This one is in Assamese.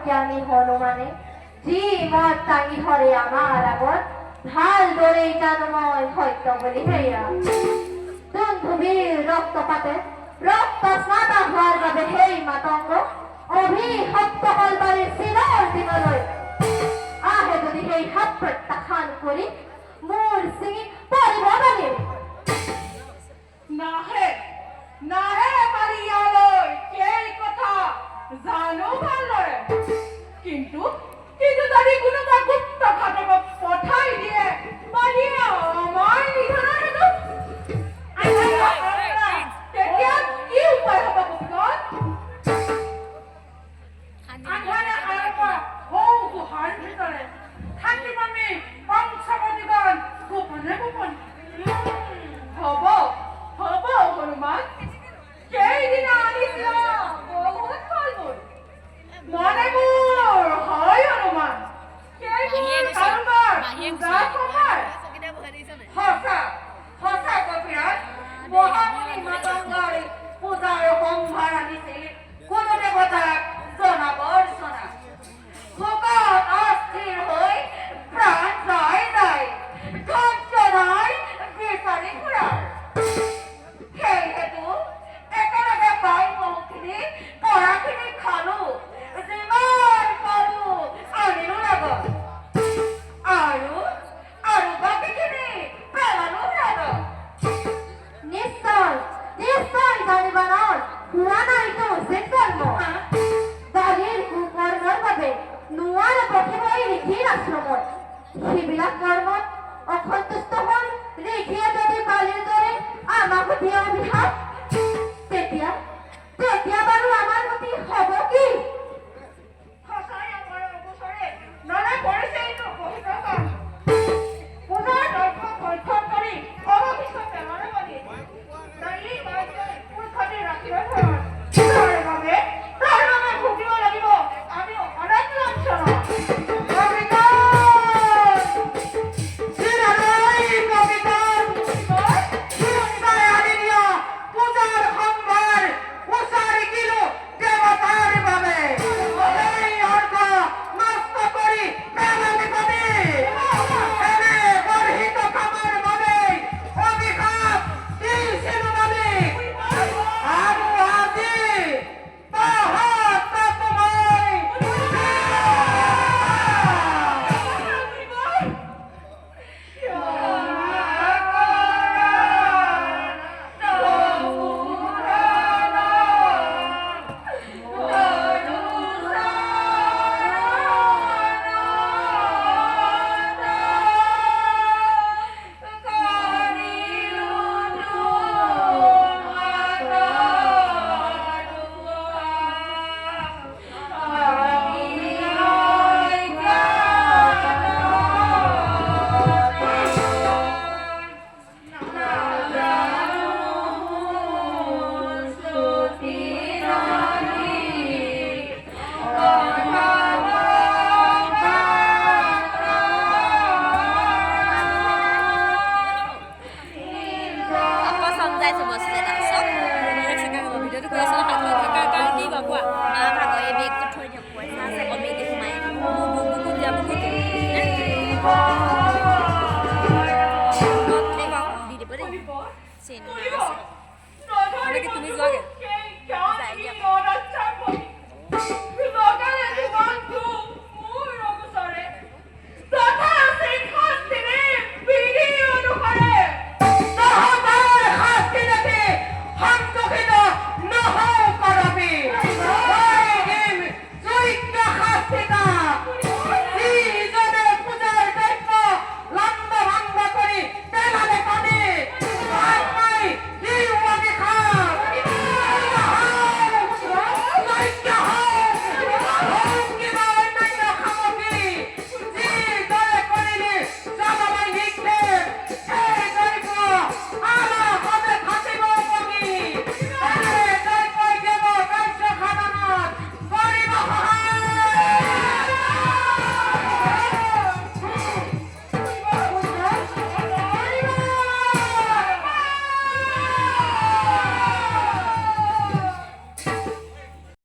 জ্ঞানী হনুমানে যি মত দাঙি ধৰে আমাৰ আগত ভালদৰেই জানো মই সত্য বুলি সেয়া দুন্ধুবিৰ ৰক্তপাতে ৰক্তস্নাত হোৱাৰ বাবে সেই মাতংগ অভিশপ্ত হল বাৰীৰ চিনৰ দিনলৈ আহে যদি সেই হাত প্ৰত্যাখ্যান কৰি মোৰ চিঙি পৰিব লাগে নাহে নাহে পাৰি ইয়ালৈ সেই কথা জানো ভালদৰে কিন্তু কিন্তু যদি কোনোবা গুপ্ত ঘাতকক পঠাই দিয়ে পাৰিয়ে আমাৰ নিধনৰ হেতু তেতিয়া কি উপায় হ'ব গোপিকন আন্ধাৰে আৰম্ভ হওঁ গুহাৰ ভিতৰে থাকিম আমি পঞ্চমদিগণ গোপনে গোপনে হ'ব হ'ব হনুমান সেইদিনা আনিছিল বহুত ফলমূল মনে মোৰ হয় হনুমান সেইবোৰ কাৰোবাৰ পূজা সময় সঁচা সঁচা কপিৰাজ মহামুনি মাতংগই পূজাৰ সম্ভাৰ আনিছিল কোনো দেৱতাক জনাবৰ জনা ভোকত অস্থিৰ হৈ প্ৰাণ যায় যায় ধৈৰ্য নাই বিচাৰি ফুৰাৰ সেইহেতু একেলগে পাই বহুখিনি পৰাখিনি খালো যিমান পাৰো আনিলো লগত আৰু আৰু বাকীখিনি পেলালো লগত নিশ্চয় নিশ্চয় জানিবা নয় হোৱা নাইতো উচিত কৰ্ম বালিৰ কুকৰ্মৰ বাবে নোৱাৰে প্ৰতিভই ঋষিৰ আশ্ৰমত সেইবিলাক কৰ্মত অসন্তুষ্ট হৈ ঋষিয়ে যদি বালিৰ দৰে আমাক দিয়ে অভিশাপ তেতিয়া তেতিয়া বাৰু আমাৰ গতি হ'ব কি সঁচাই আমাৰ অৱসৰে নানা কৰিছে এইটো কহিত কাম পূজাৰ দৰ্শন ভক্ষণ কৰি অৱশিষ্ট পেলালে বুলি দাইলি কাৰ্যই মূৰ্খতে ৰাখিব ধৰণ তাৰ বাবে ভুগিব লাগিব আমি অনাথ লাঞ্ছনা তুমি যোৱাগে